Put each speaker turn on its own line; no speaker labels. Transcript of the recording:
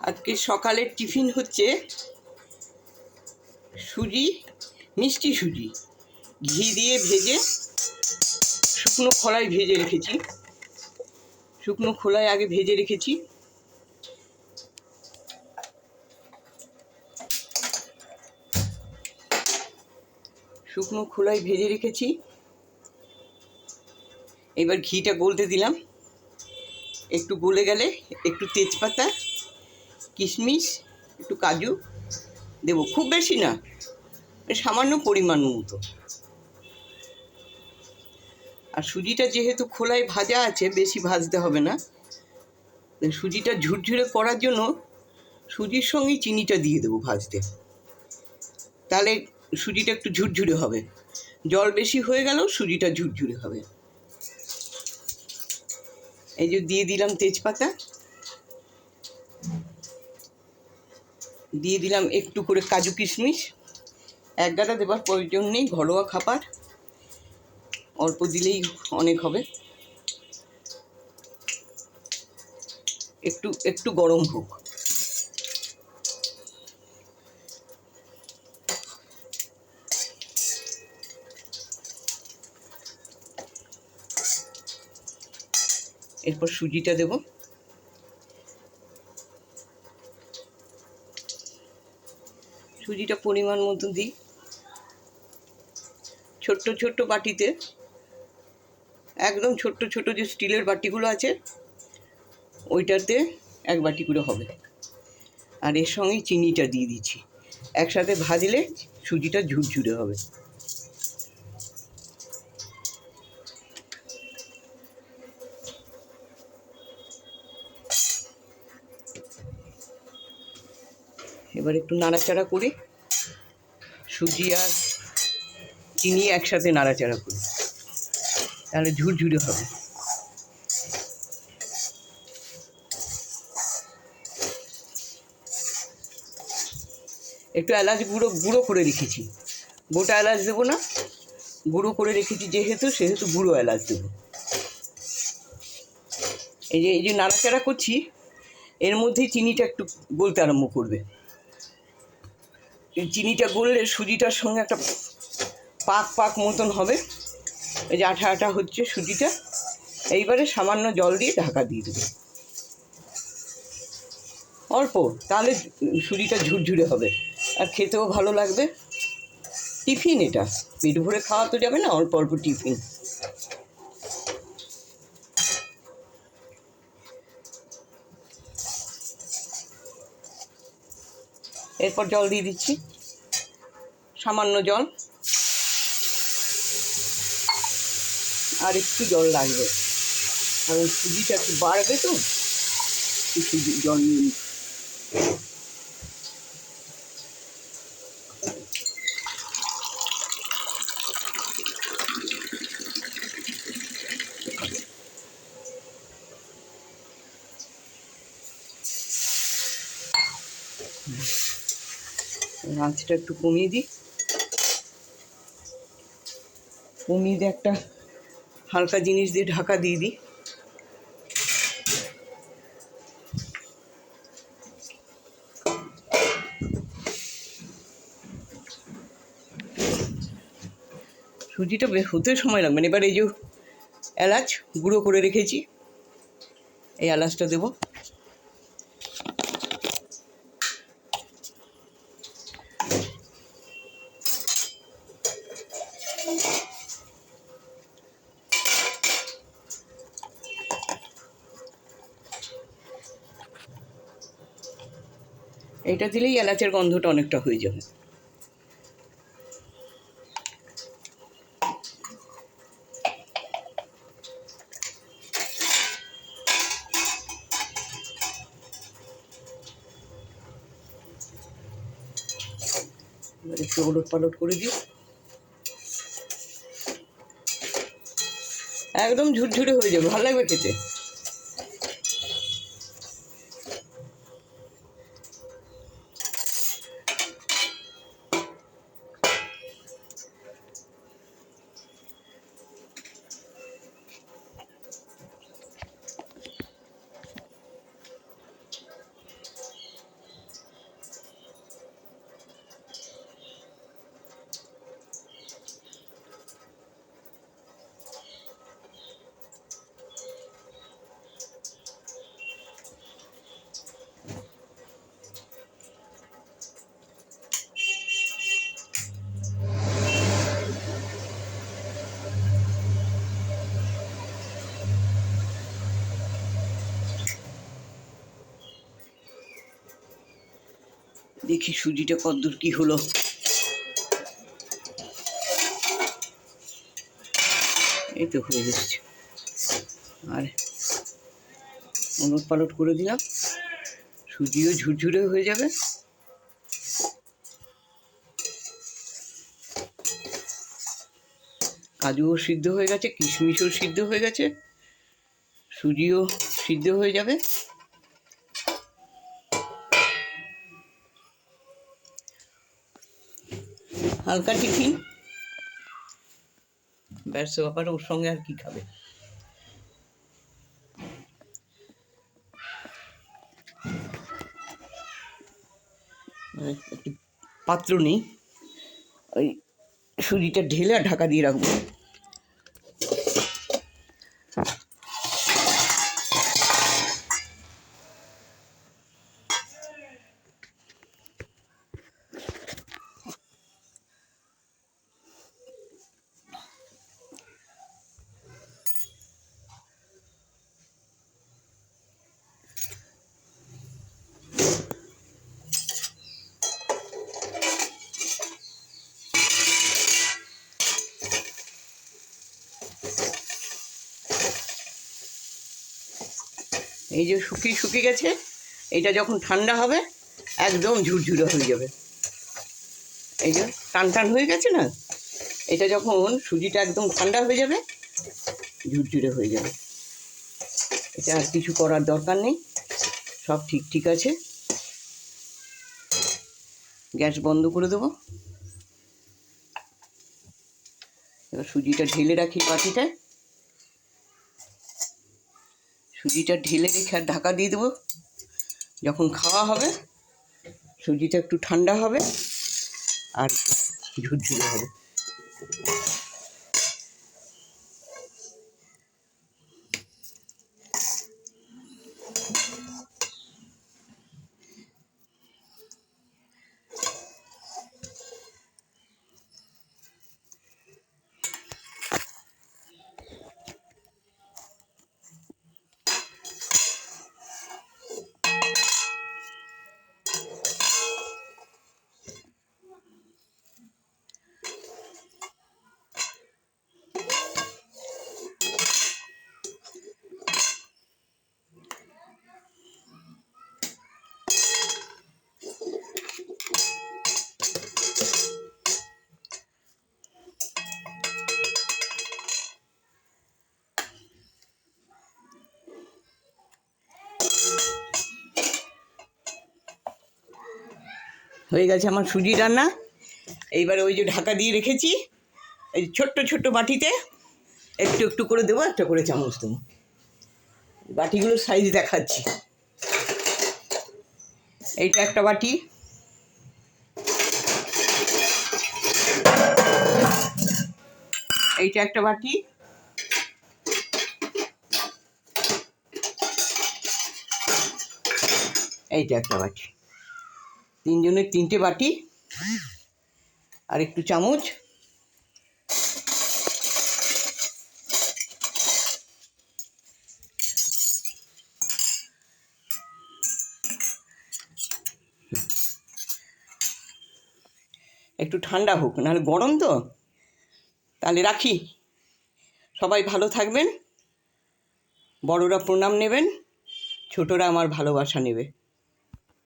আজকে সকালের টিফিন হচ্ছে সুজি, মিষ্টি সুজি ঘি দিয়ে ভেজে শুকনো খোলায় ভেজে রেখেছি। শুকনো খোলায় আগে ভেজে রেখেছি। শুকনো খোলায় ভেজে রেখেছি। এবার ঘিটা গলতে দিলাম। একটু গলে গেলে একটু তেজপাতা, কিশমিশ, একটু কাজু দেবো, খুব বেশি না, সামান্য পরিমাণ মতো। আর সুজিটা যেহেতু খোলায় ভাজা আছে, বেশি ভাজতে হবে না। সুজিটা ঝুরঝুরে করার জন্য সুজির সঙ্গেই চিনিটা দিয়ে দেবো ভাজতে, তাহলে সুজিটা একটু ঝুরঝুরে হবে। জল বেশি হয়ে গেলেও সুজিটা ঝুরঝুরে হবে। এই যে দিয়ে দিলাম তেজপাতা, দিয়ে দিলাম একটু করে কাজু কিশমিশ। এক গাদা দেবার প্রয়োজন নেই, ঘরোয়া খাবার, অল্প দিলেই অনেক হবে। একটু একটু গরম হোক। এরপর সুজিটা দেব। সুজিটা পরিমাণ মতো দিই। ছোট্ট ছোট্ট বাটিতে, একদম ছোট্ট ছোট যে স্টিলের বাটিগুলো আছে, ওইটাতে এক বাটি করে হবে। আর এর সঙ্গে চিনিটা দিয়ে দিচ্ছি। একসাথে ভাজলে সুজিটা ঝুরঝুরে হবে। এবার একটু নাড়াচাড়া করি। সুজি আর চিনি একসাথে নাড়াচাড়া করি, তাহলে ঝুরঝুরে হবে। একটু এলাচ গুঁড়ো করে রেখেছি। গোটা এলাচ দেবো না, গুঁড়ো করে রেখেছি সেহেতু গুঁড়ো এলাচ দেবো। এই যে নাড়াচাড়া করছি, এর মধ্যেই চিনিটা একটু গলতে আরম্ভ করবে। এই চিনিটা গললে সুজিটার সঙ্গে একটা পাক মতন হবে। এই যে আঠা আঠা হচ্ছে সুজিটা। এইবারে সামান্য জল দিয়ে ঢাকা দিয়ে দেবো, অল্প, তাহলে সুজিটা ঝুরঝুরে হবে আর খেতেও ভালো লাগবে। টিফিন এটা, পেট ভরে খাওয়া তো যাবে না, অল্প অল্প টিফিন। এরপর জল দিয়ে দিচ্ছি, সামান্য জল। আর একটু জল লাগবে, কারণ সুজিটা একটু বাড়বে তো, একটু জল নিয়ে নিচ্ছি। আঁচটা একটু কমিয়ে দিই। কমিয়ে দিয়ে একটা হালকা জিনিস দিয়ে ঢাকা দিয়ে দিই। সুজিটা হতে সময় লাগবে না। এবার এই যে এলাচ গুঁড়ো করে রেখেছি, এই এলাচটা দেবো। এটা দিলেই এলাচের গন্ধটা অনেকটা হয়ে যাবে। এবার একটু ওলট পালট করে দিই। একদম ঝুরঝুরে হয়ে যাবে, ভালো লাগবে খেতে। দেখি সুজিটা কতদূর কি হলো। এই তো হয়ে যাচ্ছে, আর উলট পালট করে দিলাম, সুজিও ঝুরঝুরে হয়ে যাবে। কাজুও সিদ্ধ হয়ে গেছে, কিশমিশও সিদ্ধ হয়ে গেছে, সুজিও সিদ্ধ হয়ে যাবে। হালকা টিফিন, ব্যাস, ব্যাপার। ওর সঙ্গে আর কি খাবে? একটু পাত্র নেই, ওই সুজিটা ঢেলে আর ঢাকা দিয়ে রাখবো। এই যে শুকিয়ে গেছে, এটা যখন ঠান্ডা হবে একদম ঝুরঝুরে হয়ে যাবে। এই যে টান হয়ে গেছে না, এটা যখন সুজিটা একদম ঠান্ডা হয়ে যাবে ঝুরঝুরে হয়ে যাবে। এটা আর কিছু করার দরকার নেই, সব ঠিক আছে। গ্যাস বন্ধ করে দেবো। এবার সুজিটা ঢেলে রাখি বাটিটায়, সুজিটা ঢেলে রেখে আর ঢাকা দিয়ে দেবো। যখন খাওয়া হবে সুজিটা একটু ঠান্ডা হবে আর ঝুরঝুরে হবে। হয়ে গেছে আমার সুজি রান্না। এইবারে ওই যে ঢাকা দিয়ে রেখেছি, এই ছোট্ট বাটিতে একটু করে দেবো, একটা করে চামচ দেবো। বাটিগুলোর সাইজ দেখাচ্ছি। এইটা একটা বাটি, এইটা একটা বাটি, এইটা একটা বাটি। তিনজনের তিনটে বাটি আর একটু চামচ। একটু ঠান্ডা হোক, নাহলে গরম তো। তাহলে রাখি, সবাই ভালো থাকবেন, বড়রা প্রণাম নেবেন, ছোটরা আমার ভালোবাসা নেবে।